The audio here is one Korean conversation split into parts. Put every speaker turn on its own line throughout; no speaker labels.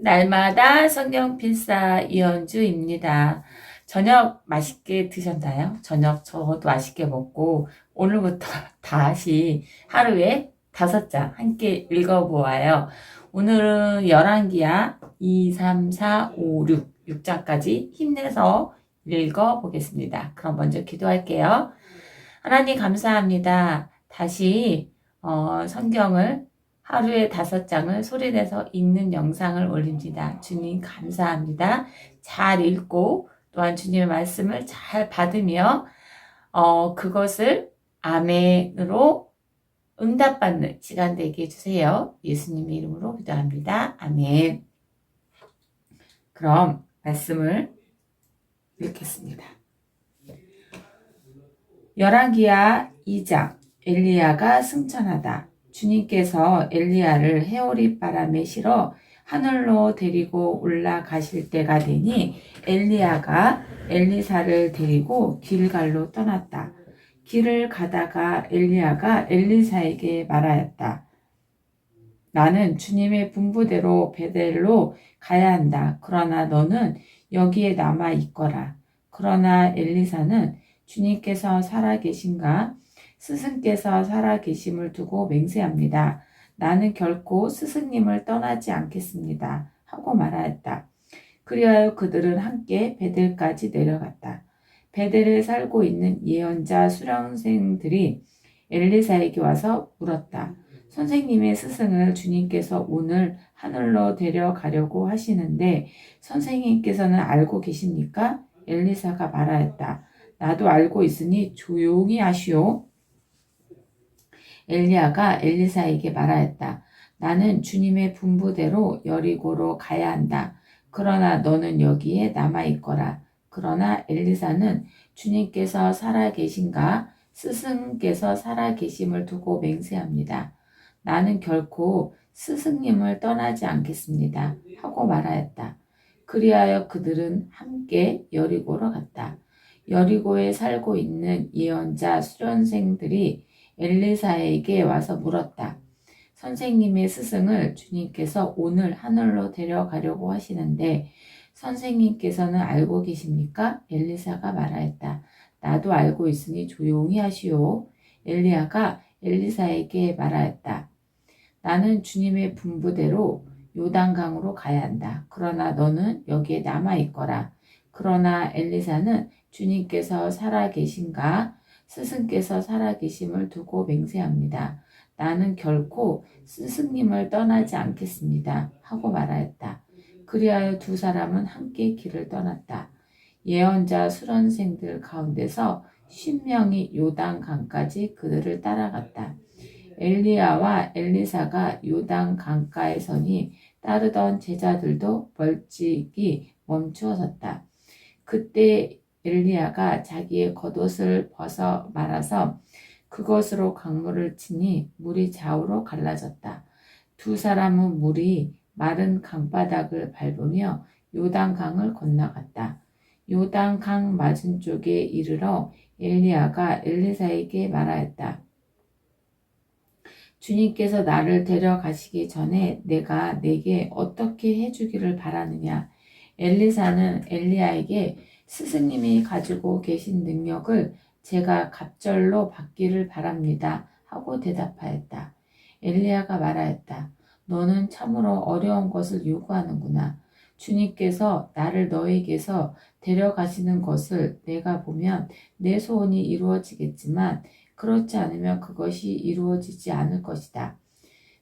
날마다 성경 필사 이현주입니다. 저녁 맛있게 드셨나요? 저녁 저도 맛있게 먹고 오늘부터 다시 하루에 5장 함께 읽어보아요. 오늘은 열왕기하 2, 3, 4, 5, 6장까지 힘내서 읽어보겠습니다. 그럼 먼저 기도할게요. 하나님 감사합니다. 다시 성경을 하루에 5장을 소리내서 읽는 영상을 올립니다. 주님 감사합니다. 잘 읽고 또한 주님의 말씀을 잘 받으며 그것을 아멘으로 응답받는 시간 되게 해주세요. 예수님의 이름으로 기도합니다. 아멘. 그럼 말씀을 읽겠습니다. 열왕기하 2장 엘리야가 승천하다. 주님께서 엘리야를 해오리 바람에 실어 하늘로 데리고 올라가실 때가 되니 엘리야가 엘리사를 데리고 길갈로 떠났다. 길을 가다가 엘리야가 엘리사에게 말하였다. 나는 주님의 분부대로 베델로 가야 한다. 그러나 너는 여기에 남아 있거라. 그러나 엘리사는 주님께서 살아계신가? 스승께서 살아계심을 두고 맹세합니다. 나는 결코 스승님을 떠나지 않겠습니다. 하고 말하였다. 그리하여 그들은 함께 베델까지 내려갔다. 베델에 살고 있는 예언자 수령생들이 엘리사에게 와서 물었다. 선생님의 스승을 주님께서 오늘 하늘로 데려가려고 하시는데 선생님께서는 알고 계십니까? 엘리사가 말하였다. 나도 알고 있으니 조용히 하시오. 엘리야가 엘리사에게 말하였다. 나는 주님의 분부대로 여리고로 가야 한다. 그러나 너는 여기에 남아있거라. 그러나 엘리사는 주님께서 살아계신가? 스승께서 살아계심을 두고 맹세합니다. 나는 결코 스승님을 떠나지 않겠습니다. 하고 말하였다. 그리하여 그들은 함께 여리고로 갔다. 여리고에 살고 있는 예언자 수련생들이 엘리사에게 와서 물었다. 선생님의 스승을 주님께서 오늘 하늘로 데려가려고 하시는데 선생님께서는 알고 계십니까? 엘리사가 말하였다. 나도 알고 있으니 조용히 하시오. 엘리야가 엘리사에게 말하였다. 나는 주님의 분부대로 요단강으로 가야 한다. 그러나 너는 여기에 남아있거라. 그러나 엘리사는 주님께서 살아계신가? 스승께서 살아계심을 두고 맹세합니다. 나는 결코 스승님을 떠나지 않겠습니다. 하고 말하였다. 그리하여 두 사람은 함께 길을 떠났다. 예언자 수련생들 가운데서 10명이 요단강까지 그들을 따라갔다. 엘리야와 엘리사가 요단 강가에 서니 따르던 제자들도 멀찍이 멈추어 섰다. 그때 엘리야가 자기의 겉옷을 벗어 말아서 그것으로 강물을 치니 물이 좌우로 갈라졌다. 두 사람은 물이 마른 강바닥을 밟으며 요단강을 건너갔다. 요단강 맞은쪽에 이르러 엘리야가 엘리사에게 말하였다. 주님께서 나를 데려가시기 전에 내가 내게 어떻게 해주기를 바라느냐. 엘리사는 엘리야에게 스승님이 가지고 계신 능력을 제가 갑절로 받기를 바랍니다. 하고 대답하였다. 엘리야가 말하였다. 너는 참으로 어려운 것을 요구하는구나. 주님께서 나를 너에게서 데려가시는 것을 내가 보면 내 소원이 이루어지겠지만 그렇지 않으면 그것이 이루어지지 않을 것이다.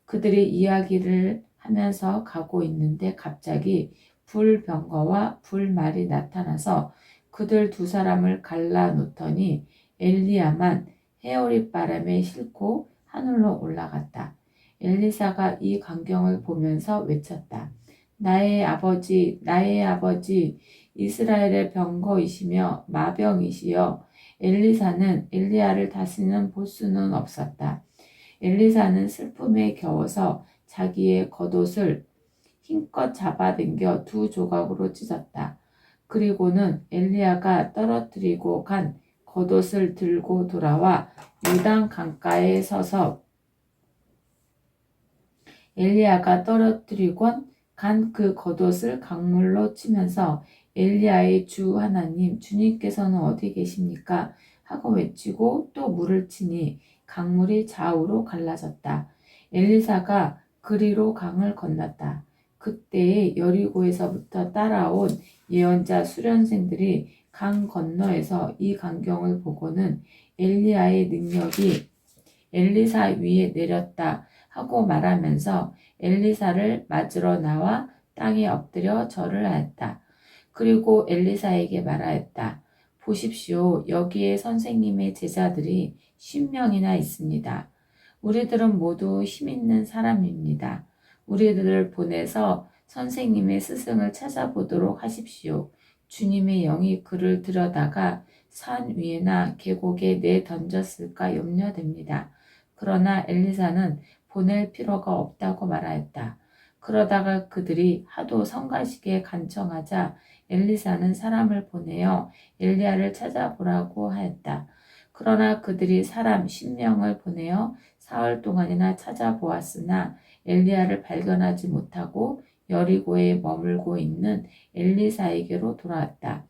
그들이 이야기를 하면서 가고 있는데 갑자기 불병거와 불말이 나타나서 그들 두 사람을 갈라놓더니 엘리야만 해오리 바람에 싣고 하늘로 올라갔다. 엘리사가 이 광경을 보면서 외쳤다. 나의 아버지, 나의 아버지, 이스라엘의 병거이시며 마병이시여. 엘리사는 엘리야를 다스리는 보수는 없었다. 엘리사는 슬픔에 겨워서 자기의 겉옷을 힘껏 잡아당겨 두 조각으로 찢었다. 그리고는 엘리야가 떨어뜨리고 간 겉옷을 들고 돌아와 요단 강가에 서서 엘리야가 떨어뜨리곤 간 그 겉옷을 강물로 치면서 엘리야의 주 하나님 주님께서는 어디 계십니까? 하고 외치고 또 물을 치니 강물이 좌우로 갈라졌다. 엘리사가 그리로 강을 건넜다. 그때에 여리고에서부터 따라온 예언자 수련생들이 강 건너에서 이 광경을 보고는 엘리야의 능력이 엘리사 위에 내렸다 하고 말하면서 엘리사를 맞으러 나와 땅에 엎드려 절을 하였다. 그리고 엘리사에게 말하였다. 보십시오. 여기에 선생님의 제자들이 10명이나 있습니다. 우리들은 모두 힘있는 사람입니다. 우리들을 보내서 선생님의 스승을 찾아보도록 하십시오. 주님의 영이 그를 들여다가 산 위에나 계곡에 내던졌을까 염려됩니다. 그러나 엘리사는 보낼 필요가 없다고 말하였다. 그러다가 그들이 하도 성가시게 간청하자 엘리사는 사람을 보내어 엘리야를 찾아보라고 하였다. 그러나 그들이 사람 10명을 보내어 사흘 동안이나 찾아보았으나 엘리야를 발견하지 못하고 여리고에 머물고 있는 엘리사에게로 돌아왔다.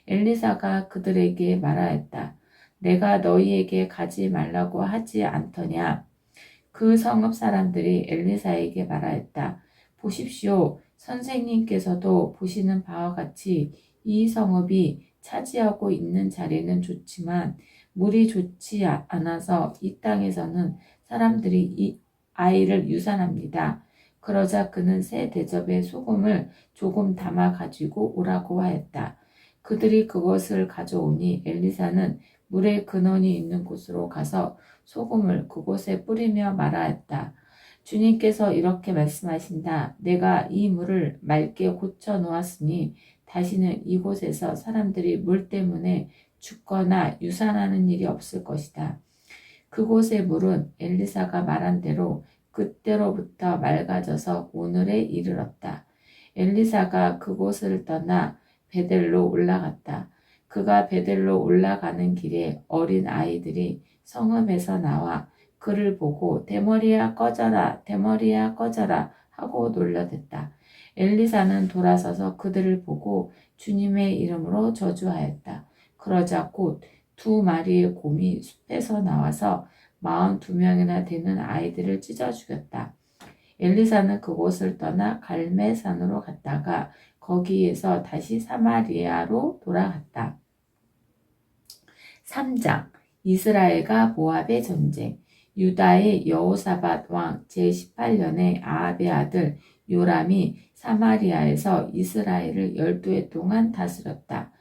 엘리사가 그들에게 말하였다. 내가 너희에게 가지 말라고 하지 않더냐? 그 성읍 사람들이 엘리사에게 말하였다. 보십시오. 선생님께서도 보시는 바와 같이 이 성읍이 차지하고 있는 자리는 좋지만 물이 좋지 않아서 이 땅에서는 사람들이 이 아이를 유산합니다. 그러자 그는 새 대접에 소금을 조금 담아 가지고 오라고 하였다. 그들이 그것을 가져오니 엘리사는 물의 근원이 있는 곳으로 가서 소금을 그곳에 뿌리며 말하였다. 주님께서 이렇게 말씀하신다. 내가 이 물을 맑게 고쳐 놓았으니 다시는 이곳에서 사람들이 물 때문에 죽거나 유산하는 일이 없을 것이다. 그곳의 물은 엘리사가 말한 대로 그때로부터 맑아져서 오늘에 이르렀다. 엘리사가 그곳을 떠나 베델로 올라갔다. 그가 베델로 올라가는 길에 어린 아이들이 성읍에서 나와 그를 보고 대머리야 꺼져라, 대머리야 꺼져라 하고 놀려댔다. 엘리사는 돌아서서 그들을 보고 주님의 이름으로 저주하였다. 그러자 곧 2마리의 곰이 숲에서 나와서 42명이나 되는 아이들을 찢어 죽였다. 엘리사는 그곳을 떠나 갈멜산으로 갔다가 거기에서 다시 사마리아로 돌아갔다. 3장 이스라엘과 모압의 전쟁. 유다의 여호사밧 왕 제18년에 아합의 아들 요람이 사마리아에서 이스라엘을 12해 동안 다스렸다.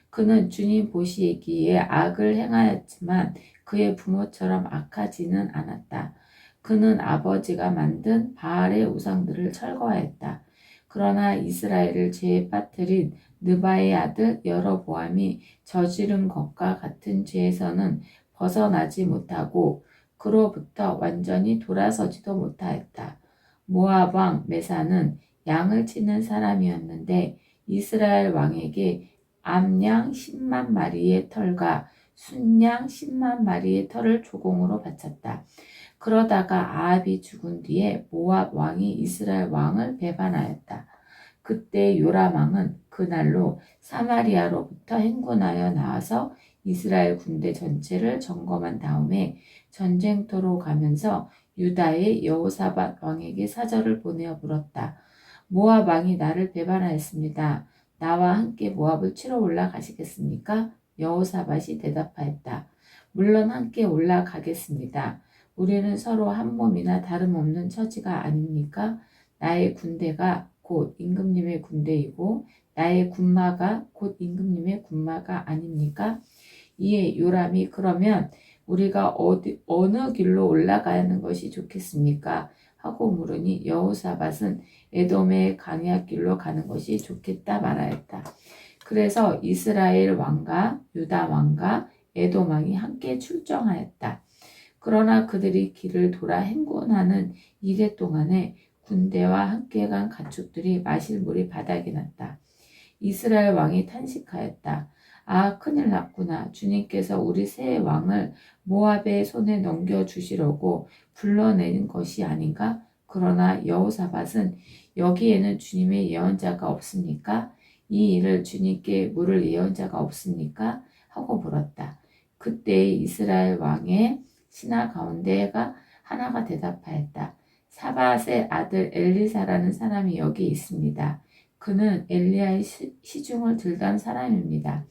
그는 주님 보시기에 악을 행하였지만 그의 부모처럼 악하지는 않았다. 그는 아버지가 만든 바알의 우상들을 철거하였다. 그러나 이스라엘을 죄에 빠뜨린 느바의 아들 여로보암이 저지른 것과 같은 죄에서는 벗어나지 못하고 그로부터 완전히 돌아서지도 못하였다. 모압 왕 메사는 양을 치는 사람이었는데 이스라엘 왕에게 암양 10만 마리의 털과 순양 10만 마리의 털을 조공으로 바쳤다. 그러다가 아합이 죽은 뒤에 모압 왕이 이스라엘 왕을 배반하였다. 그때 요람 왕은 그날로 사마리아로부터 행군하여 나와서 이스라엘 군대 전체를 점검한 다음에 전쟁터로 가면서 유다의 여호사밧 왕에게 사절을 보내어 물었다. 모압 왕이 나를 배반하였습니다. 나와 함께 모압을 치러 올라가시겠습니까? 여호사밧이 대답하였다. 물론 함께 올라가겠습니다. 우리는 서로 한 몸이나 다름없는 처지가 아닙니까? 나의 군대가 곧 임금님의 군대이고 나의 군마가 곧 임금님의 군마가 아닙니까? 이에 요람이 그러면 우리가 어느 길로 올라가는 것이 좋겠습니까? 하고 물으니 여호사밧은 에돔의 강야길로 가는 것이 좋겠다 말하였다. 그래서 이스라엘 왕과 유다 왕과 에돔 왕이 함께 출정하였다. 그러나 그들이 길을 돌아 행군하는 이래 동안에 군대와 함께 간 가축들이 마실 물이 바닥이 났다. 이스라엘 왕이 탄식하였다. 아, 큰일 났구나. 주님께서 우리 새 왕을 모압의 손에 넘겨주시려고 불러내는 것이 아닌가? 그러나 여호사밧은 여기에는 주님의 예언자가 없습니까? 이 일을 주님께 물을 예언자가 없습니까? 하고 물었다. 그때 이스라엘 왕의 신하 가운데가 하나가 대답하였다. 사밧의 아들 엘리사라는 사람이 여기 있습니다. 그는 엘리야의 시중을 들던 사람입니다.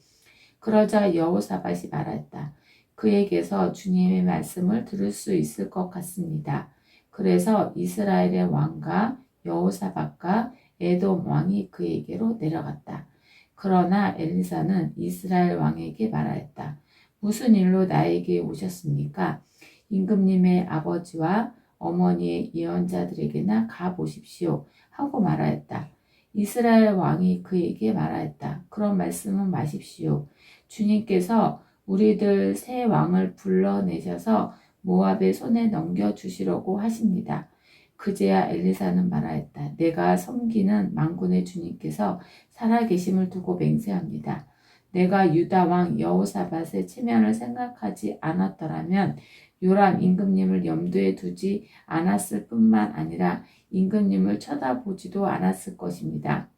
그러자 여호사밧이 말했다. 그에게서 주님의 말씀을 들을 수 있을 것 같습니다. 그래서 이스라엘의 왕과 여호사밧과 에돔 왕이 그에게로 내려갔다. 그러나 엘리사는 이스라엘 왕에게 말하였다. 무슨 일로 나에게 오셨습니까? 임금님의 아버지와 어머니의 예언자들에게나 가보십시오. 하고 말하였다. 이스라엘 왕이 그에게 말하였다. 그런 말씀은 마십시오. 주님께서 우리들 새 왕을 불러내셔서 모압의 손에 넘겨주시려고 하십니다. 그제야 엘리사는 말하였다. 내가 섬기는 만군의 주님께서 살아계심을 두고 맹세합니다. 내가 유다 왕 여호사밧의 체면을 생각하지 않았더라면 요람 임금님을 염두에 두지 않았을 뿐만 아니라 임금님을 쳐다보지도 않았을 것입니다.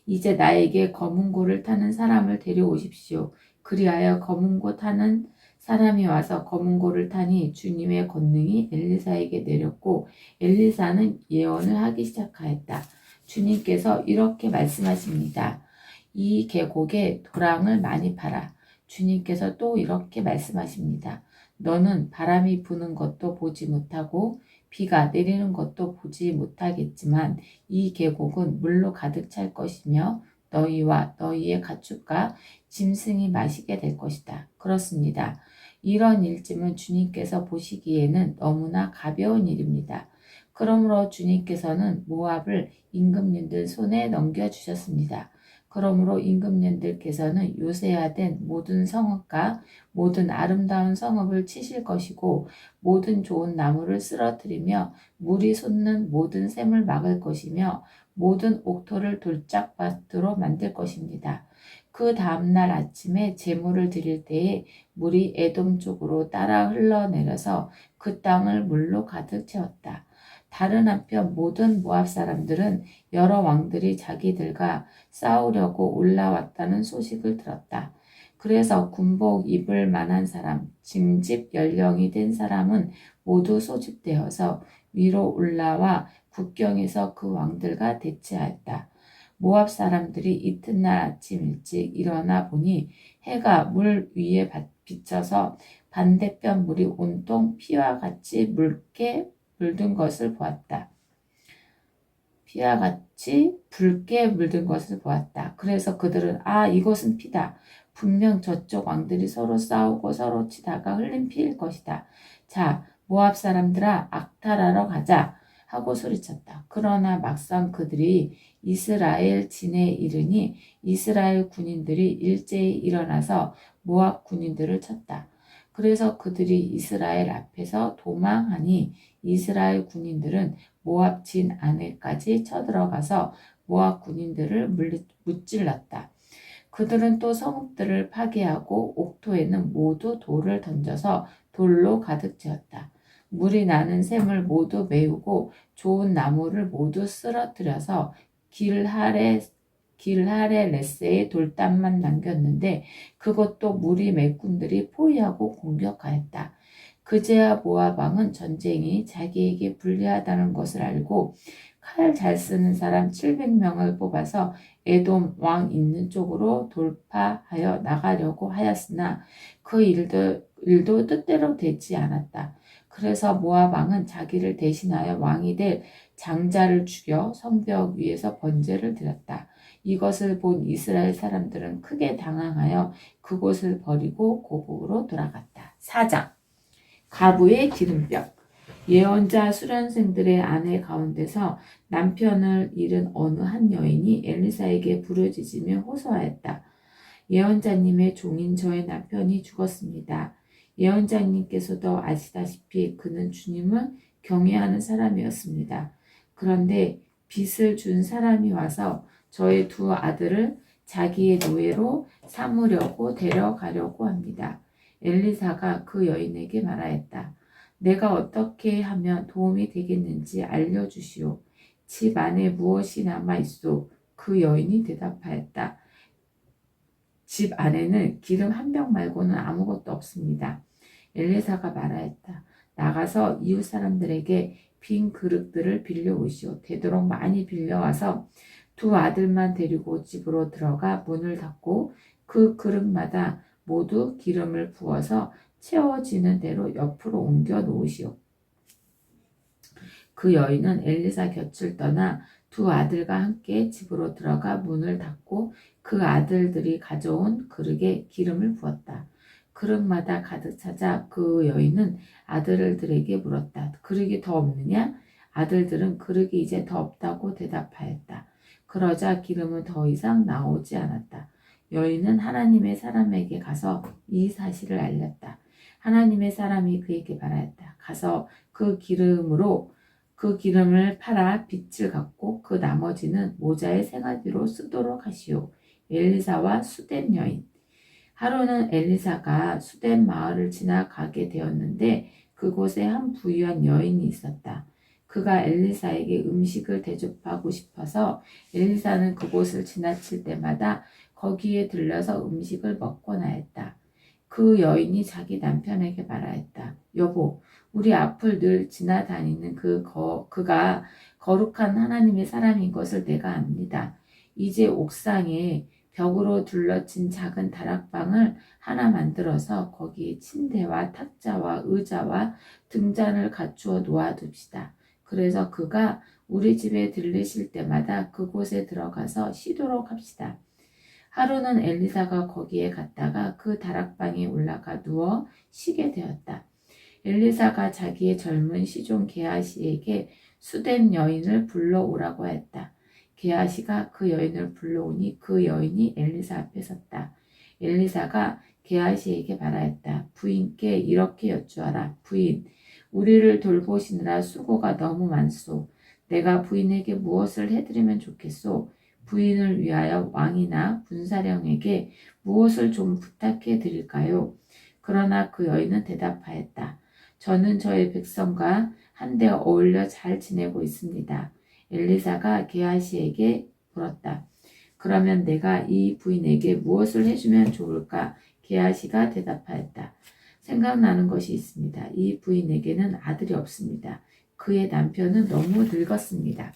이제 나에게 검은 고를 타는 사람을 데려오십시오. 그리하여 검은 고 타는 사람이 와서 검은 고를 타니 주님의 권능이 엘리사에게 내렸고 엘리사는 예언을 하기 시작하였다. 주님께서 이렇게 말씀하십니다. 이 계곡에 도랑을 많이 팔아. 주님께서 또 이렇게 말씀하십니다. 너는 바람이 부는 것도 보지 못하고 비가 내리는 것도 보지 못하겠지만 이 계곡은 물로 가득 찰 것이며 너희와 너희의 가축과 짐승이 마시게 될 것이다. 그렇습니다. 이런 일쯤은 주님께서 보시기에는 너무나 가벼운 일입니다. 그러므로 주님께서는 모압을 임금님들 손에 넘겨주셨습니다. 그러므로 임금님들께서는 요새화된 모든 성읍과 모든 아름다운 성읍을 치실 것이고 모든 좋은 나무를 쓰러뜨리며 물이 솟는 모든 샘을 막을 것이며 모든 옥토를 돌짝밭으로 만들 것입니다. 그 다음날 아침에 제물을 드릴 때에 물이 에돔 쪽으로 따라 흘러내려서 그 땅을 물로 가득 채웠다. 다른 한편 모든 모압 사람들은 여러 왕들이 자기들과 싸우려고 올라왔다는 소식을 들었다. 그래서 군복 입을 만한 사람, 징집 연령이 된 사람은 모두 소집되어서 위로 올라와 국경에서 그 왕들과 대치하였다. 모압 사람들이 이튿날 아침 일찍 일어나 보니 해가 물 위에 비쳐서 반대편 물이 온통 피와 같이 묽게 물든 것을 보았다. 피와 같이 붉게 물든 것을 보았다. 그래서 그들은 이것은 피다. 분명 저쪽 왕들이 서로 싸우고 서로 치다가 흘린 피일 것이다. 자, 모압 사람들아 악탈하러 가자 하고 소리쳤다. 그러나 막상 그들이 이스라엘 진에 이르니 이스라엘 군인들이 일제히 일어나서 모압 군인들을 쳤다. 그래서 그들이 이스라엘 앞에서 도망하니 이스라엘 군인들은 모압 진 안에까지 쳐들어가서 모압 군인들을 무찔렀다. 그들은 또 성읍들을 파괴하고 옥토에는 모두 돌을 던져서 돌로 가득 채웠다. 물이 나는 샘을 모두 메우고 좋은 나무를 모두 쓰러뜨려서 길하레레스의 돌담만 남겼는데 그것도 무리 매군들이 포위하고 공격하였다. 그제야 모압 왕은 전쟁이 자기에게 불리하다는 것을 알고 칼 잘 쓰는 사람 700명을 뽑아서 에돔 왕 있는 쪽으로 돌파하여 나가려고 하였으나 그 일도 뜻대로 되지 않았다. 그래서 모압 왕은 자기를 대신하여 왕이 될 장자를 죽여 성벽 위에서 번제를 드렸다. 이것을 본 이스라엘 사람들은 크게 당황하여 그곳을 버리고 고국으로 돌아갔다. 4장 가부의 기름병. 예언자 수련생들의 아내 가운데서 남편을 잃은 어느 한 여인이 엘리사에게 부르짖으며 호소하였다. 예언자님의 종인 저의 남편이 죽었습니다. 예언자님께서도 아시다시피 그는 주님을 경외하는 사람이었습니다. 그런데 빚을 준 사람이 와서 저의 두 아들을 자기의 노예로 삼으려고 데려가려고 합니다. 엘리사가 그 여인에게 말하였다. 내가 어떻게 하면 도움이 되겠는지 알려주시오. 집 안에 무엇이 남아있소? 그 여인이 대답하였다. 집 안에는 기름 한 병 말고는 아무것도 없습니다. 엘리사가 말하였다. 나가서 이웃 사람들에게 빈 그릇들을 빌려오시오. 되도록 많이 빌려와서 두 아들만 데리고 집으로 들어가 문을 닫고 그 그릇마다 모두 기름을 부어서 채워지는 대로 옆으로 옮겨 놓으시오. 그 여인은 엘리사 곁을 떠나 두 아들과 함께 집으로 들어가 문을 닫고 그 아들들이 가져온 그릇에 기름을 부었다. 그릇마다 가득 차자 그 여인은 아들들에게 물었다. 그릇이 더 없느냐? 아들들은 그릇이 이제 더 없다고 대답하였다. 그러자 기름은 더 이상 나오지 않았다. 여인은 하나님의 사람에게 가서 이 사실을 알렸다. 하나님의 사람이 그에게 말하였다. 가서 그 기름을 팔아 빚을 갚고 그 나머지는 모자의 생활비로 쓰도록 하시오. 엘리사와 수뎨 여인. 하루는 엘리사가 수뎨 마을을 지나가게 되었는데 그곳에 한 부유한 여인이 있었다. 그가 엘리사에게 음식을 대접하고 싶어서 엘리사는 그곳을 지나칠 때마다 거기에 들려서 음식을 먹곤 하였다. 그 여인이 자기 남편에게 말하였다. 여보, 우리 앞을 늘 지나다니는 그가 거룩한 하나님의 사람인 것을 내가 압니다. 이제 옥상에 벽으로 둘러친 작은 다락방을 하나 만들어서 거기에 침대와 탁자와 의자와 등잔을 갖추어 놓아둡시다. 그래서 그가 우리 집에 들르실 때마다 그곳에 들어가서 쉬도록 합시다. 하루는 엘리사가 거기에 갔다가 그 다락방에 올라가 누워 쉬게 되었다. 엘리사가 자기의 젊은 시종 게하시에게 수뎨 여인을 불러오라고 했다. 게하시가 그 여인을 불러오니 그 여인이 엘리사 앞에 섰다. 엘리사가 게하시에게 말하였다. 부인께 이렇게 여쭈어라. 부인, 우리를 돌보시느라 수고가 너무 많소. 내가 부인에게 무엇을 해드리면 좋겠소? 부인을 위하여 왕이나 군사령에게 무엇을 좀 부탁해 드릴까요? 그러나 그 여인은 대답하였다. 저는 저의 백성과 한데 어울려 잘 지내고 있습니다. 엘리사가 게하시에게 물었다. 그러면 내가 이 부인에게 무엇을 해주면 좋을까? 게하시가 대답하였다. 생각나는 것이 있습니다. 이 부인에게는 아들이 없습니다. 그의 남편은 너무 늙었습니다.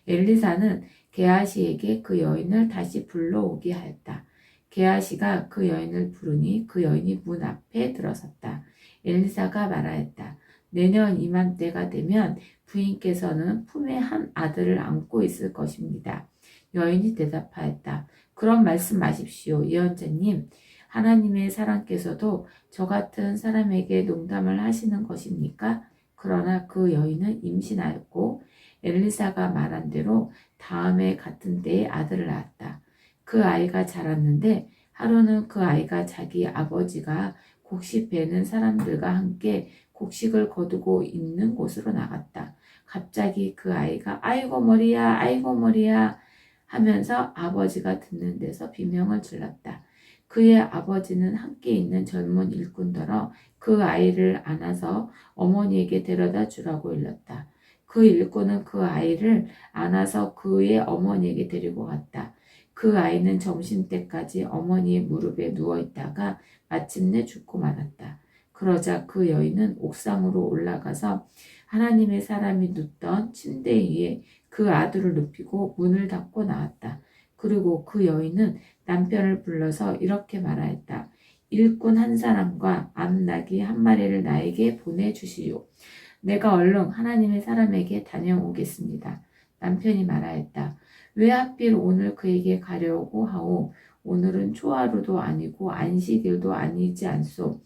엘리사는 게하시에게 그 여인을 다시 불러오게 하였다. 게하시가 그 여인을 부르니 그 여인이 문 앞에 들어섰다. 엘리사가 말하였다. 내년 이맘때가 되면 부인께서는 품에 한 아들을 안고 있을 것입니다. 여인이 대답하였다. 그런 말씀 마십시오. 예언자님, 하나님의 사랑께서도 저 같은 사람에게 농담을 하시는 것입니까? 그러나 그 여인은 임신하였고 엘리사가 말한 대로 다음에 같은 때에 아들을 낳았다. 그 아이가 자랐는데 하루는 그 아이가 자기 아버지가 곡식 베는 사람들과 함께 곡식을 거두고 있는 곳으로 나갔다. 갑자기 그 아이가 아이고 머리야 아이고 머리야 하면서 아버지가 듣는 데서 비명을 질렀다. 그의 아버지는 함께 있는 젊은 일꾼더러 그 아이를 안아서 어머니에게 데려다 주라고 일렀다. 그 일꾼은 그 아이를 안아서 그의 어머니에게 데리고 갔다. 그 아이는 점심때까지 어머니의 무릎에 누워 있다가 마침내 죽고 말았다. 그러자 그 여인은 옥상으로 올라가서 하나님의 사람이 눕던 침대 위에 그 아들을 눕히고 문을 닫고 나왔다. 그리고 그 여인은 남편을 불러서 이렇게 말하였다. 일꾼 한 사람과 암나귀 한 마리를 나에게 보내주시오. 내가 얼른 하나님의 사람에게 다녀오겠습니다. 남편이 말하였다. 왜 하필 오늘 그에게 가려고 하오? 오늘은 초하루도 아니고 안식일도 아니지 않소.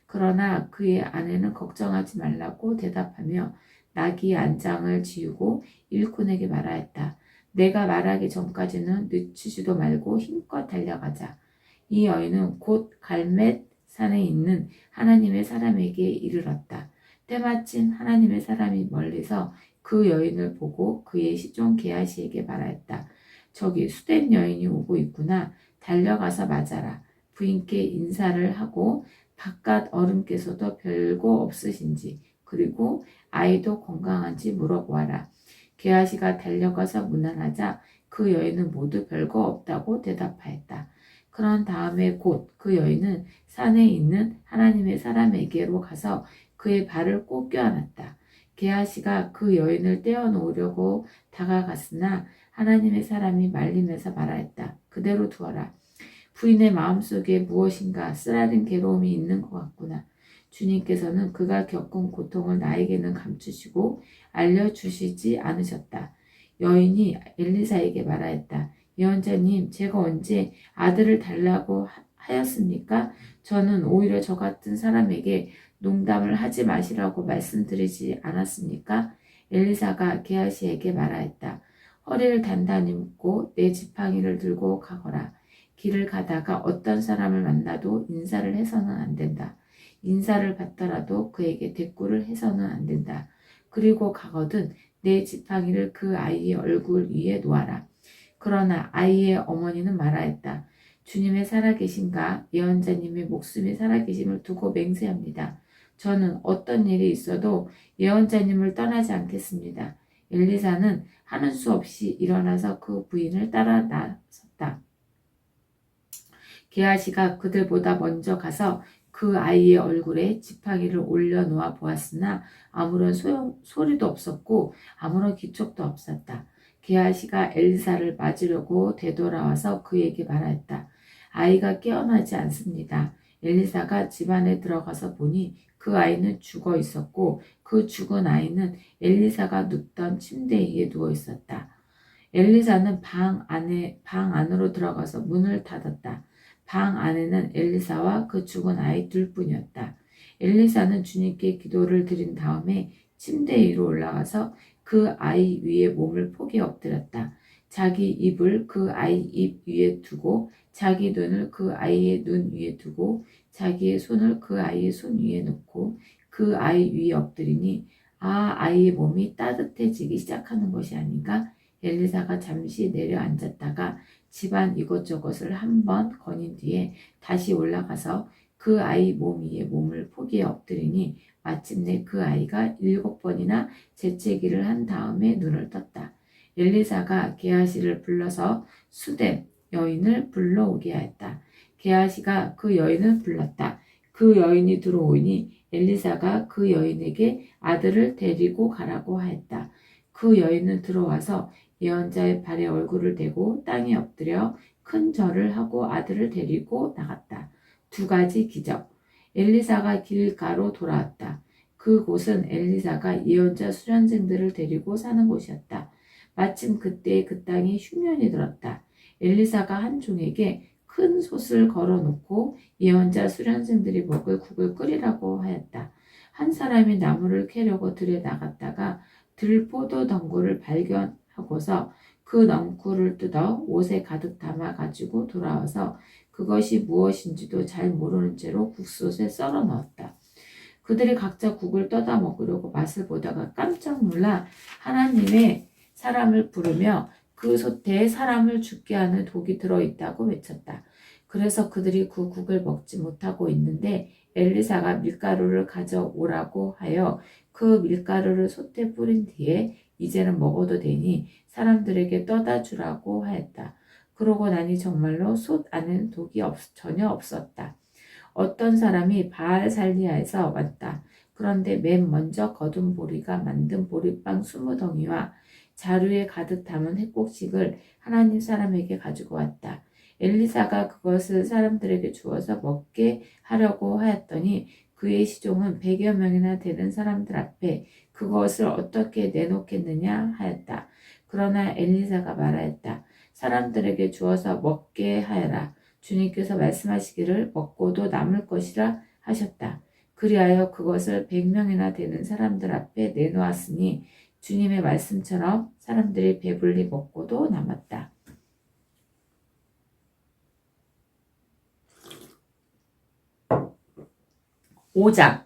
그러나 그의 아내는 걱정하지 말라고 대답하며 나귀 안장을 지우고 일꾼에게 말하였다. 내가 말하기 전까지는 늦추지도 말고 힘껏 달려가자. 이 여인은 곧 갈멜 산에 있는 하나님의 사람에게 이르렀다. 때마침 하나님의 사람이 멀리서 그 여인을 보고 그의 시종 게하시에게 말하였다. 저기 수뎨 여인이 오고 있구나. 달려가서 맞아라. 부인께 인사를 하고 바깥 어른께서도 별거 없으신지 그리고 아이도 건강한지 물어보아라. 게하시가 달려가서 문안하자 그 여인은 모두 별거 없다고 대답하였다. 그런 다음에 곧 그 여인은 산에 있는 하나님의 사람에게로 가서 그의 발을 꼭 껴안았다. 게하시가 그 여인을 떼어놓으려고 다가갔으나 하나님의 사람이 말리면서 말하였다. 그대로 두어라. 부인의 마음속에 무엇인가 쓰라린 괴로움이 있는 것 같구나. 주님께서는 그가 겪은 고통을 나에게는 감추시고 알려주시지 않으셨다. 여인이 엘리사에게 말하였다. 예언자님, 제가 언제 아들을 달라고 하였습니까? 저는 오히려 저 같은 사람에게 농담을 하지 마시라고 말씀드리지 않았습니까? 엘리사가 게하시에게 말하였다. 허리를 단단히 묶고 내 지팡이를 들고 가거라. 길을 가다가 어떤 사람을 만나도 인사를 해서는 안 된다. 인사를 받더라도 그에게 대꾸를 해서는 안 된다. 그리고 가거든 내 지팡이를 그 아이의 얼굴 위에 놓아라. 그러나 아이의 어머니는 말하였다. 주님의 살아계신가 예언자님의 목숨이 살아계심을 두고 맹세합니다. 저는 어떤 일이 있어도 예언자님을 떠나지 않겠습니다. 엘리사는 하는 수 없이 일어나서 그 부인을 따라 나섰다. 게하시가 그들보다 먼저 가서 그 아이의 얼굴에 지팡이를 올려놓아 보았으나 아무런 소리도 없었고 아무런 기척도 없었다. 게하시가 엘리사를 맞으려고 되돌아와서 그에게 말하였다. 아이가 깨어나지 않습니다. 엘리사가 집 안에 들어가서 보니 그 아이는 죽어 있었고 그 죽은 아이는 엘리사가 눕던 침대 위에 누워 있었다. 엘리사는 방 안으로 들어가서 문을 닫았다. 방 안에는 엘리사와 그 죽은 아이 둘뿐이었다. 엘리사는 주님께 기도를 드린 다음에 침대 위로 올라가서 그 아이 위에 몸을 포개 엎드렸다. 자기 입을 그 아이 입 위에 두고 자기 눈을 그 아이의 눈 위에 두고 자기의 손을 그 아이의 손 위에 놓고 그 아이 위에 엎드리니 아이의 몸이 따뜻해지기 시작하는 것이 아닌가? 엘리사가 잠시 내려앉았다가 집안 이것저것을 한번 거닌 뒤에 다시 올라가서 그 아이 몸 위에 몸을 포개에 엎드리니 마침내 그 아이가 7번이나 재채기를 한 다음에 눈을 떴다. 엘리사가 게하시를 불러서 수뎀 여인을 불러오게 하였다. 게하시가 그 여인을 불렀다. 그 여인이 들어오니 엘리사가 그 여인에게 아들을 데리고 가라고 하였다. 그 여인은 들어와서 예언자의 발에 얼굴을 대고 땅에 엎드려 큰 절을 하고 아들을 데리고 나갔다. 2가지 기적. 엘리사가 길가로 돌아왔다. 그곳은 엘리사가 예언자 수련생들을 데리고 사는 곳이었다. 마침 그때 그 땅에 흉년이 들었다. 엘리사가 한 종에게 큰 솥을 걸어놓고 예언자 수련생들이 먹을 국을 끓이라고 하였다. 한 사람이 나무를 캐려고 들에 나갔다가 들포도 덩굴을 발견하고서 그 넝쿨을 뜯어 옷에 가득 담아 가지고 돌아와서 그것이 무엇인지도 잘 모르는 채로 국솥에 썰어 넣었다. 그들이 각자 국을 떠다 먹으려고 맛을 보다가 깜짝 놀라 하나님의 사람을 부르며 그 솥에 사람을 죽게 하는 독이 들어있다고 외쳤다. 그래서 그들이 그 국을 먹지 못하고 있는데 엘리사가 밀가루를 가져오라고 하여 그 밀가루를 솥에 뿌린 뒤에 이제는 먹어도 되니 사람들에게 떠다 주라고 하였다. 그러고 나니 정말로 솥 안에는 독이 전혀 없었다. 어떤 사람이 바알살리아에서 왔다. 그런데 맨 먼저 거둔 보리가 만든 보리빵 20덩이와 자루에 가득 담은 햇곡식을 하나님 사람에게 가지고 왔다. 엘리사가 그것을 사람들에게 주어서 먹게 하려고 하였더니 그의 시종은 100여 명이나 되는 사람들 앞에 그것을 어떻게 내놓겠느냐 하였다. 그러나 엘리사가 말하였다. 사람들에게 주어서 먹게 하여라. 주님께서 말씀하시기를 먹고도 남을 것이라 하셨다. 그리하여 그것을 100명이나 되는 사람들 앞에 내놓았으니 주님의 말씀처럼 사람들이 배불리 먹고도 남았다. 5장.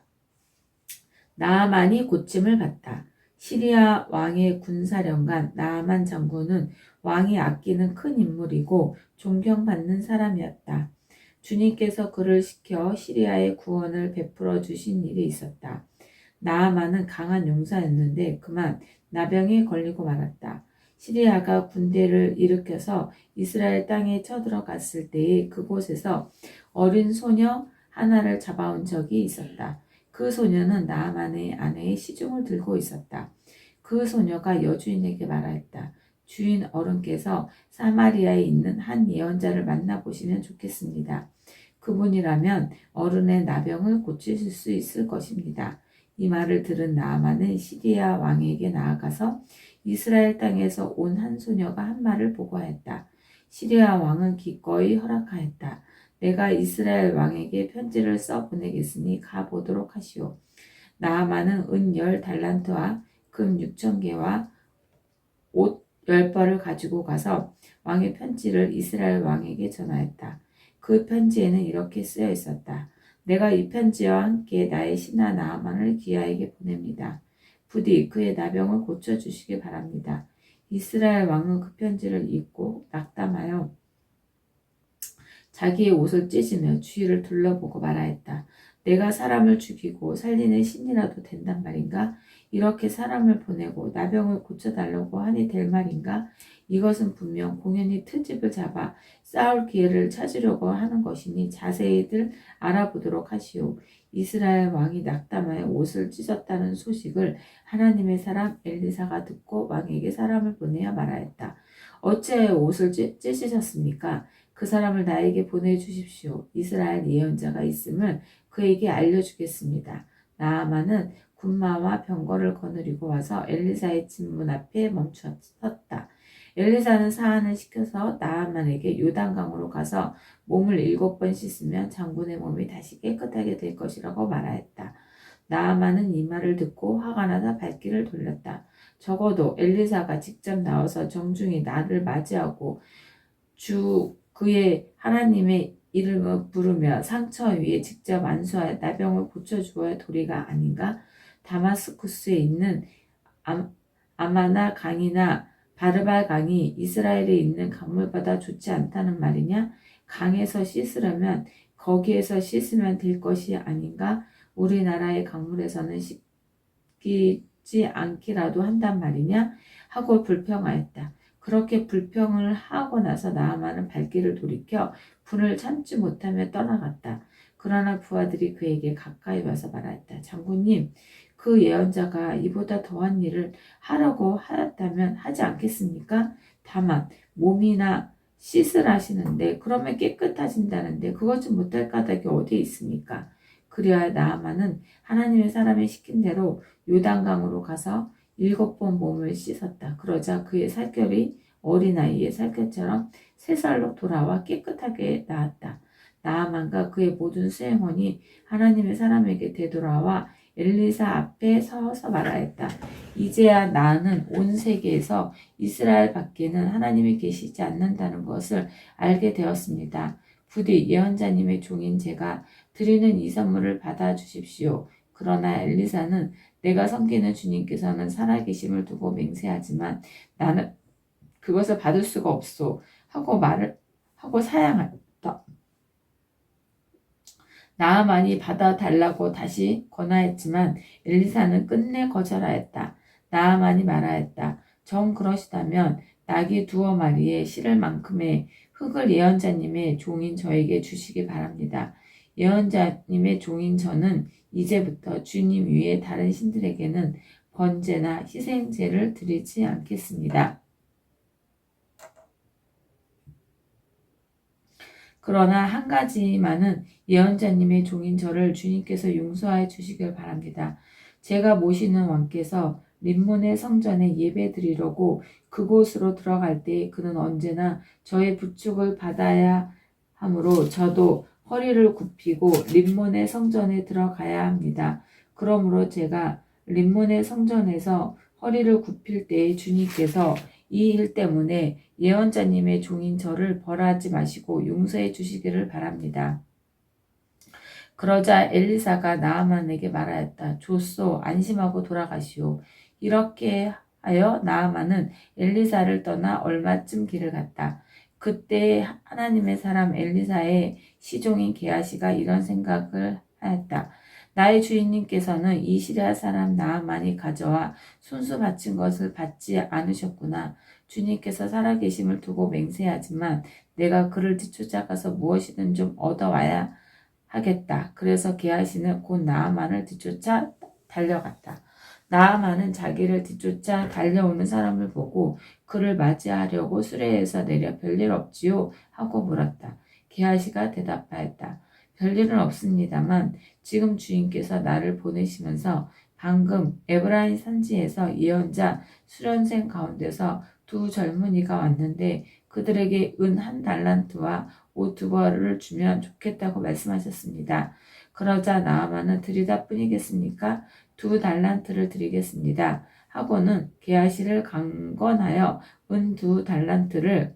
나아만이 고침을 받다. 시리아 왕의 군사령관 나아만 장군은 왕이 아끼는 큰 인물이고 존경받는 사람이었다. 주님께서 그를 시켜 시리아의 구원을 베풀어 주신 일이 있었다. 나아만은 강한 용사였는데 그만 나병에 걸리고 말았다. 시리아가 군대를 일으켜서 이스라엘 땅에 쳐들어갔을 때에 그곳에서 어린 소녀 하나를 잡아온 적이 있었다. 그 소녀는 나아만의 아내의 시중을 들고 있었다. 그 소녀가 여주인에게 말하였다. 주인 어른께서 사마리아에 있는 한 예언자를 만나보시면 좋겠습니다. 그분이라면 어른의 나병을 고치실 수 있을 것입니다. 이 말을 들은 나아만은 시리아 왕에게 나아가서 이스라엘 땅에서 온 한 소녀가 한 말을 보고하였다. 시리아 왕은 기꺼이 허락하였다. 내가 이스라엘 왕에게 편지를 써 보내겠으니 가보도록 하시오. 나아만은 은 10달란트와 금 6,000개와 옷 10벌을 가지고 가서 왕의 편지를 이스라엘 왕에게 전하였다. 그 편지에는 이렇게 쓰여 있었다. 내가 이 편지와 함께 나의 신하 나아만을 귀하에게 보냅니다. 부디 그의 나병을 고쳐주시기 바랍니다. 이스라엘 왕은 그 편지를 읽고 낙담하여 자기의 옷을 찢으며 주위를 둘러보고 말하였다. 내가 사람을 죽이고 살리는 신이라도 된단 말인가? 이렇게 사람을 보내고 나병을 고쳐달라고 하니 될 말인가? 이것은 분명 공연히 트집을 잡아 싸울 기회를 찾으려고 하는 것이니 자세히들 알아보도록 하시오. 이스라엘 왕이 낙담하여 옷을 찢었다는 소식을 하나님의 사람 엘리사가 듣고 왕에게 사람을 보내어 말하였다. 어찌하여 옷을 찢으셨습니까? 그 사람을 나에게 보내주십시오. 이스라엘 예언자가 있음을 그에게 알려주겠습니다. 나아만은 군마와 병거를 거느리고 와서 엘리사의 집문 앞에 멈추었다. 엘리사는 사안을 시켜서 나아만에게 요단강으로 가서 몸을 7번 씻으면 장군의 몸이 다시 깨끗하게 될 것이라고 말하였다. 나아만은 이 말을 듣고 화가 나서 발길을 돌렸다. 적어도 엘리사가 직접 나와서 정중히 나를 맞이하고 그의 하나님의 이름을 부르며 상처 위에 직접 안수하여 나병을 고쳐주어야 도리가 아닌가? 다마스쿠스에 있는 아마나 강이나 바르발 강이 이스라엘에 있는 강물보다 좋지 않다는 말이냐? 강에서 씻으려면 거기에서 씻으면 될 것이 아닌가? 우리나라의 강물에서는 씻기지 않기라도 한단 말이냐? 하고 불평하였다. 그렇게 불평을 하고 나서 나아만은 발길을 돌이켜 분을 참지 못하며 떠나갔다. 그러나 부하들이 그에게 가까이 와서 말하였다. 장군님, 그 예언자가 이보다 더한 일을 하라고 하였다면 하지 않겠습니까? 다만 몸이나 씻으라시는데 그러면 깨끗해진다는데 그것 좀 못할 까닭이 어디에 있습니까? 그리하여 나아만은 하나님의 사람이 시킨 대로 요단강으로 가서 7번 몸을 씻었다. 그러자 그의 살결이 어린아이의 살결처럼 새살로 돌아와 깨끗하게 나았다. 나아만과 그의 모든 수행원이 하나님의 사람에게 되돌아와 엘리사 앞에 서서 말하였다. 이제야 나는 온 세계에서 이스라엘 밖에는 하나님이 계시지 않는다는 것을 알게 되었습니다. 부디 예언자님의 종인 제가 드리는 이 선물을 받아주십시오. 그러나 엘리사는 내가 섬기는 주님께서는 살아계심을 두고 맹세하지만 나는 그것을 받을 수가 없소 하고 사양했다. 나아만이 받아달라고 다시 권하였지만 엘리사는 끝내 거절하였다. 나아만이 말하였다. 정 그러시다면 낙이 2마리에 실을 만큼의 흙을 예언자님의 종인 저에게 주시기 바랍니다. 예언자님의 종인 저는 이제부터 주님 위에 다른 신들에게는 번제나 희생제를 드리지 않겠습니다. 그러나 한 가지만은 예언자님의 종인 저를 주님께서 용서하여 주시길 바랍니다. 제가 모시는 왕께서 림몬의 성전에 예배 드리려고 그곳으로 들어갈 때 그는 언제나 저의 부축을 받아야 하므로 저도 허리를 굽히고 림몬의 성전에 들어가야 합니다. 그러므로 제가 림몬의 성전에서 허리를 굽힐 때에 주님께서 이 일 때문에 예언자님의 종인 저를 벌하지 마시고 용서해 주시기를 바랍니다. 그러자 엘리사가 나아만에게 말하였다. 좋소, 안심하고 돌아가시오. 이렇게 하여 나아만은 엘리사를 떠나 얼마쯤 길을 갔다. 그때 하나님의 사람 엘리사의 시종인 게하시가 이런 생각을 하였다. 나의 주인님께서는 이 시리아 사람 나아만이 가져와 순수 바친 것을 받지 않으셨구나. 주님께서 살아계심을 두고 맹세하지만 내가 그를 뒤쫓아가서 무엇이든 좀 얻어와야 하겠다. 그래서 게하시는 곧 나아만을 뒤쫓아 달려갔다. 나아만은 자기를 뒤쫓아 달려오는 사람을 보고 그를 맞이하려고 수레에서 내려 별일 없지요? 하고 물었다. 게하시가 대답하였다. 별일은 없습니다만 지금 주인께서 나를 보내시면서 방금 에브라임 산지에서 예언자 수련생 가운데서 두 젊은이가 왔는데 그들에게 은 1달란트와 옷 2벌을 주면 좋겠다고 말씀하셨습니다. 그러자 나아만은 드리다 뿐이겠습니까? 2달란트를 드리겠습니다. 하고는 게하시를 강권하여 은 2달란트를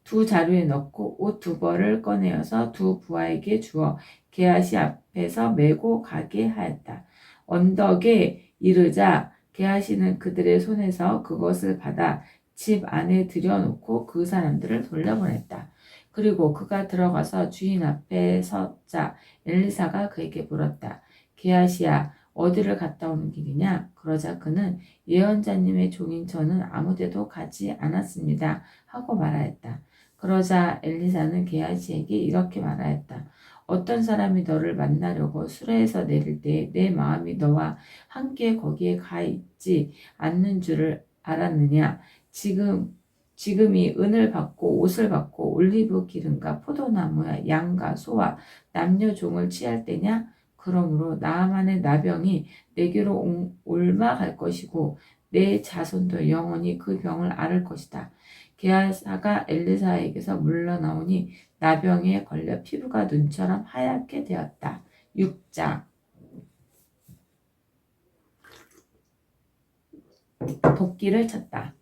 두 자루에 넣고 옷 2벌을 꺼내어서 두 부하에게 주어 게하시 앞에서 메고 가게 하였다. 언덕에 이르자 게하시는 그들의 손에서 그것을 받아 집 안에 들여놓고 그 사람들을 돌려보냈다. 그리고 그가 들어가서 주인 앞에 섰자 엘리사가 그에게 물었다. 게하시야, 어디를 갔다 오는 길이냐? 그러자 그는 예언자님의 종인 저는 아무데도 가지 않았습니다. 하고 말하였다. 그러자 엘리사는 게하시에게 이렇게 말하였다. 어떤 사람이 너를 만나려고 수레에서 내릴 때 내 마음이 너와 함께 거기에 가 있지 않는 줄을 알았느냐? 지금이 은을 받고 옷을 받고 올리브 기름과 포도나무와 양과 소와 남녀 종을 취할 때냐? 그러므로 나아만의 나병이 내게로 올마갈 것이고 내 자손도 영원히 그 병을 앓을 것이다. 게하사가 엘리사에게서 물러나오니 나병에 걸려 피부가 눈처럼 하얗게 되었다. 6장. 도끼를 쳤다.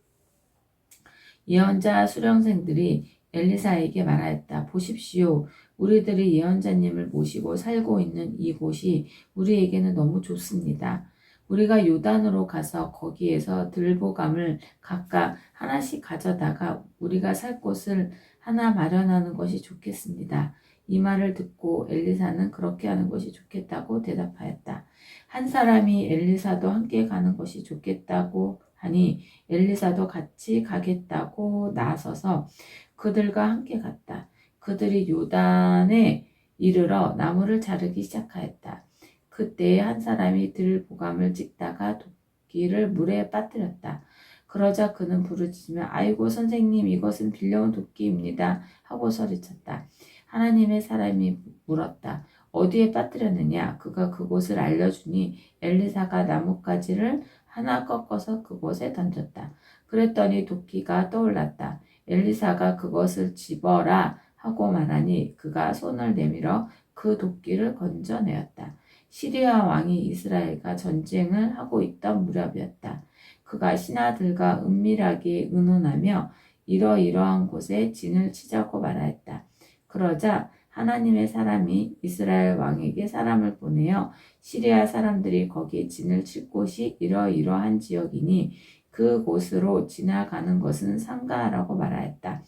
예언자 수령생들이 엘리사에게 말하였다. 보십시오. 우리들이 예언자님을 모시고 살고 있는 이곳이 우리에게는 너무 좋습니다. 우리가 요단으로 가서 거기에서 들보감을 각각 하나씩 가져다가 우리가 살 곳을 하나 마련하는 것이 좋겠습니다. 이 말을 듣고 엘리사는 그렇게 하는 것이 좋겠다고 대답하였다. 한 사람이 엘리사도 함께 가는 것이 좋겠다고 하니 엘리사도 같이 가겠다고 나서서 그들과 함께 갔다. 그들이 요단에 이르러 나무를 자르기 시작하였다. 그때 한 사람이 들보감을 찍다가 도끼를 물에 빠뜨렸다. 그러자 그는 부르짖으며 아이고 선생님 이것은 빌려온 도끼입니다 하고 소리쳤다. 하나님의 사람이 물었다. 어디에 빠뜨렸느냐? 그가 그곳을 알려주니 엘리사가 나뭇가지를 하나 꺾어서 그곳에 던졌다. 그랬더니 도끼가 떠올랐다. 엘리사가 그것을 집어라 하고 말하니 그가 손을 내밀어 그 도끼를 건져내었다. 시리아 왕이 이스라엘과 전쟁을 하고 있던 무렵이었다. 그가 신하들과 은밀하게 의논하며 이러이러한 곳에 진을 치자고 말하였다. 그러자 하나님의 사람이 이스라엘 왕에게 사람을 보내어 시리아 사람들이 거기에 진을 칠 곳이 이러이러한 지역이니 그 곳으로 지나가는 것은 삼가하라고 말하였다.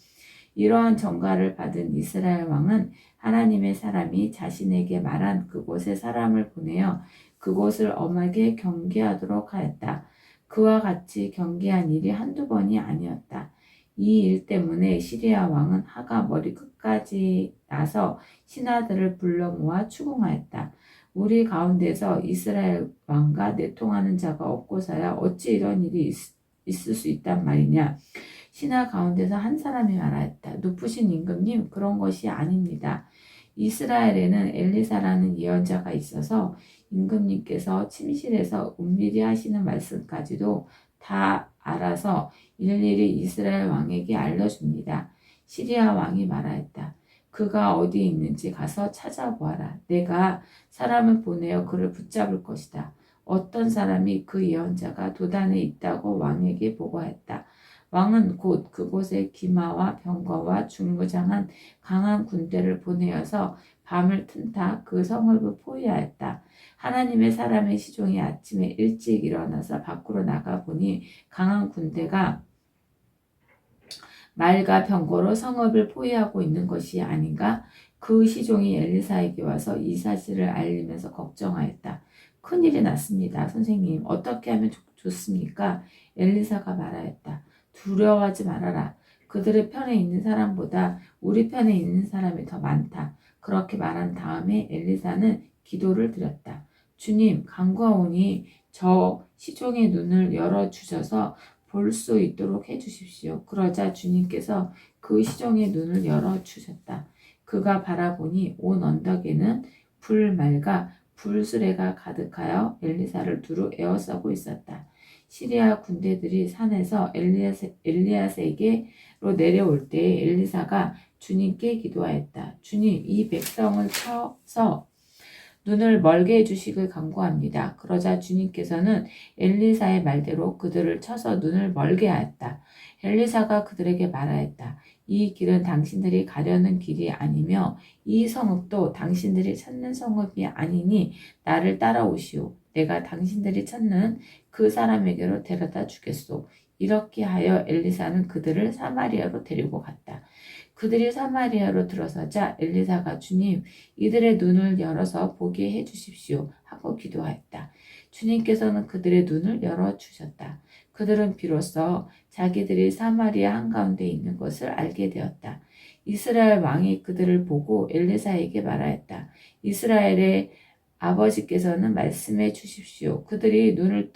이러한 전가를 받은 이스라엘 왕은 하나님의 사람이 자신에게 말한 그곳에 사람을 보내어 그곳을 엄하게 경계하도록 하였다. 그와 같이 경계한 일이 한두 번이 아니었다. 이 일 때문에 시리아 왕은 하가 머리 끝까지 나서 신하들을 불러 모아 추궁하였다. 우리 가운데서 이스라엘 왕과 내통하는 자가 없고서야 어찌 이런 일이 있을 수 있단 말이냐. 신하 가운데서 한 사람이 말하였다. 높으신 임금님, 그런 것이 아닙니다. 이스라엘에는 엘리사라는 예언자가 있어서 임금님께서 침실에서 은밀히 하시는 말씀까지도 다 알아서 일일이 이스라엘 왕에게 알려줍니다. 시리아 왕이 말하였다. 그가 어디 있는지 가서 찾아보아라. 내가 사람을 보내어 그를 붙잡을 것이다. 어떤 사람이 그 예언자가 도단에 있다고 왕에게 보고했다. 왕은 곧 그곳에 기마와 병거와 중무장한 강한 군대를 보내어서 밤을 튼다 그 성읍을 포위하였다. 하나님의 사람의 시종이 아침에 일찍 일어나서 밖으로 나가보니 강한 군대가 말과 병거로 성읍을 포위하고 있는 것이 아닌가? 그 시종이 엘리사에게 와서 이 사실을 알리면서 걱정하였다. 큰일이 났습니다. 선생님, 어떻게 하면 좋습니까? 엘리사가 말하였다. 두려워하지 말아라. 그들의 편에 있는 사람보다 우리 편에 있는 사람이 더 많다. 그렇게 말한 다음에 엘리사는 기도를 드렸다. 주님, 간구하오니 저 시종의 눈을 열어주셔서 볼 수 있도록 해주십시오. 그러자 주님께서 그 시종의 눈을 열어주셨다. 그가 바라보니 온 언덕에는 불말과 불수레가 가득하여 엘리사를 두루 에워싸고 있었다. 시리아 군대들이 산에서 엘리야세게로 내려올 때 엘리사가 주님께 기도하였다. 주님, 이 백성을 쳐서 눈을 멀게 해주시길 간구합니다. 그러자 주님께서는 엘리사의 말대로 그들을 쳐서 눈을 멀게 하였다. 엘리사가 그들에게 말하였다. 이 길은 당신들이 가려는 길이 아니며 이 성읍도 당신들이 찾는 성읍이 아니니 나를 따라오시오. 내가 당신들이 찾는 그 사람에게로 데려다 주겠소. 이렇게 하여 엘리사는 그들을 사마리아로 데리고 갔다. 그들이 사마리아로 들어서자 엘리사가 주님, 이들의 눈을 열어서 보게 해주십시오 하고 기도하였다. 주님께서는 그들의 눈을 열어주셨다. 그들은 비로소 자기들이 사마리아 한가운데 있는 것을 알게 되었다. 이스라엘 왕이 그들을 보고 엘리사에게 말하였다. 이스라엘의 아버지께서는 말씀해 주십시오. 그들이 눈을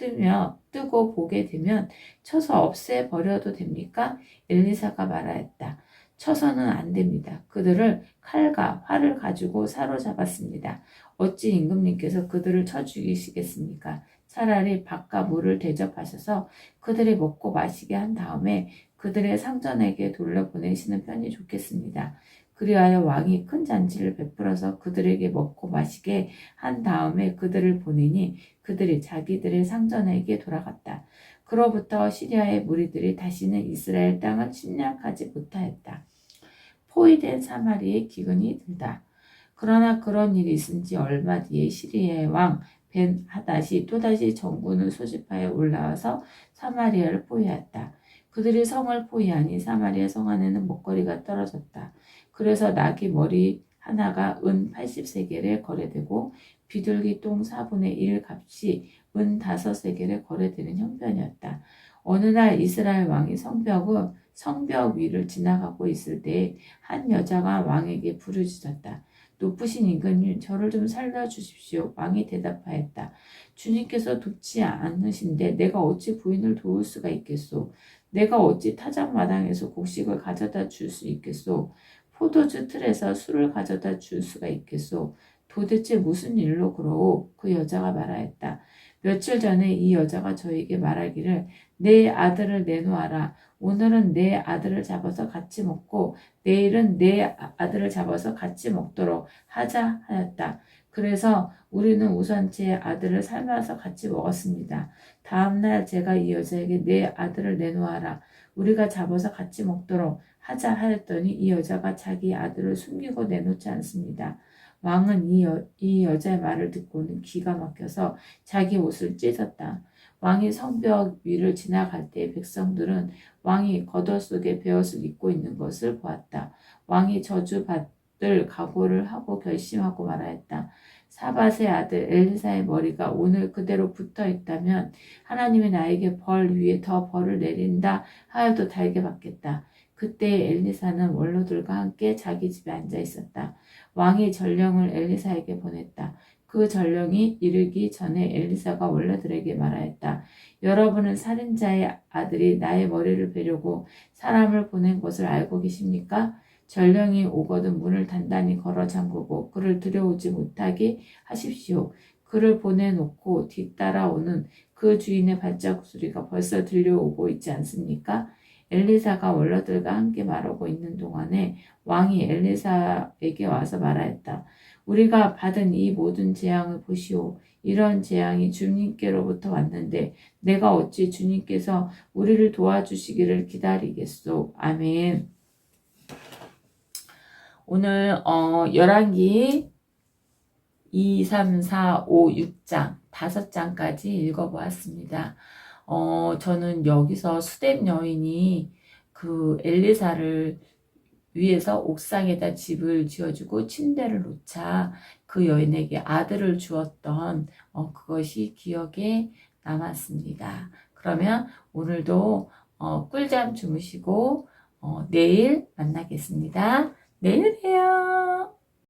뜨고 보게 되면 쳐서 없애버려도 됩니까? 엘리사가 말하였다. 쳐서는 안 됩니다. 그들을 칼과 활을 가지고 사로잡았습니다. 어찌 임금님께서 그들을 쳐 죽이시겠습니까? 차라리 밥과 물을 대접하셔서 그들이 먹고 마시게 한 다음에 그들의 상전에게 돌려보내시는 편이 좋겠습니다. 그리하여 왕이 큰 잔치를 베풀어서 그들에게 먹고 마시게 한 다음에 그들을 보내니 그들이 자기들의 상전에게 돌아갔다. 그로부터 시리아의 무리들이 다시는 이스라엘 땅을 침략하지 못하였다. 포위된 사마리에 기근이 들다. 그러나 그런 일이 있은 지 얼마 뒤에 시리아의 왕 벤하닷이 또다시 전군을 소집하여 올라와서 사마리아를 포위하였다. 그들이 성을 포위하니 사마리아 성 안에는 먹거리가 떨어졌다. 그래서 나귀 머리 하나가 은 80세겔에 거래되고 비둘기 똥 4분의 1 값이 은 5세겔에 거래되는 형편이었다. 어느 날 이스라엘 왕이 성벽 위를 지나가고 있을 때 한 여자가 왕에게 부르짖었다. 높으신 임금님, 저를 좀 살려주십시오. 왕이 대답하였다. 주님께서 돕지 않으신데 내가 어찌 부인을 도울 수가 있겠소? 내가 어찌 타작마당에서 곡식을 가져다 줄 수 있겠소? 포도주 틀에서 술을 가져다 줄 수가 있겠소? 도대체 무슨 일로 그러오? 그 여자가 말하였다. 며칠 전에 이 여자가 저에게 말하기를 내 아들을 내놓아라. 오늘은 내 아들을 잡아서 같이 먹고 내일은 내 아들을 잡아서 같이 먹도록 하자 하였다. 그래서 우리는 우선 제 아들을 삶아서 같이 먹었습니다. 다음날 제가 이 여자에게 내 아들을 내놓아라. 우리가 잡아서 같이 먹도록 하자 하였더니 이 여자가 자기 아들을 숨기고 내놓지 않습니다. 왕은 이 여자의 말을 듣고는 기가 막혀서 자기 옷을 찢었다. 왕이 성벽 위를 지나갈 때 백성들은 왕이 겉옷 속에 베옷을 입고 있는 것을 보았다. 왕이 저주받을 각오를 하고 결심하고 말하였다. 사밧의 아들 엘리사의 머리가 오늘 그대로 붙어 있다면 하나님이 나에게 벌 위에 더 벌을 내린다 하여도 달게 받겠다. 그때 엘리사는 원로들과 함께 자기 집에 앉아 있었다. 왕이 전령을 엘리사에게 보냈다. 그 전령이 이르기 전에 엘리사가 원로들에게 말하였다. 여러분은 살인자의 아들이 나의 머리를 베려고 사람을 보낸 것을 알고 계십니까? 전령이 오거든 문을 단단히 걸어 잠그고 그를 들여오지 못하게 하십시오. 그를 보내놓고 뒤따라오는 그 주인의 발자국 소리가 벌써 들려오고 있지 않습니까? 엘리사가 원로들과 함께 말하고 있는 동안에 왕이 엘리사에게 와서 말하였다. 우리가 받은 이 모든 재앙을 보시오. 이런 재앙이 주님께로부터 왔는데 내가 어찌 주님께서 우리를 도와주시기를 기다리겠소. 아멘. 오늘 열왕기 2, 3, 4, 5, 6장 5장까지 읽어보았습니다. 저는 여기서 수뎁 여인이 그 엘리사를 위에서 옥상에다 집을 지어주고 침대를 놓자 그 여인에게 아들을 주었던 그것이 기억에 남았습니다. 그러면 오늘도 꿀잠 주무시고 내일 만나겠습니다. 내일 봬요.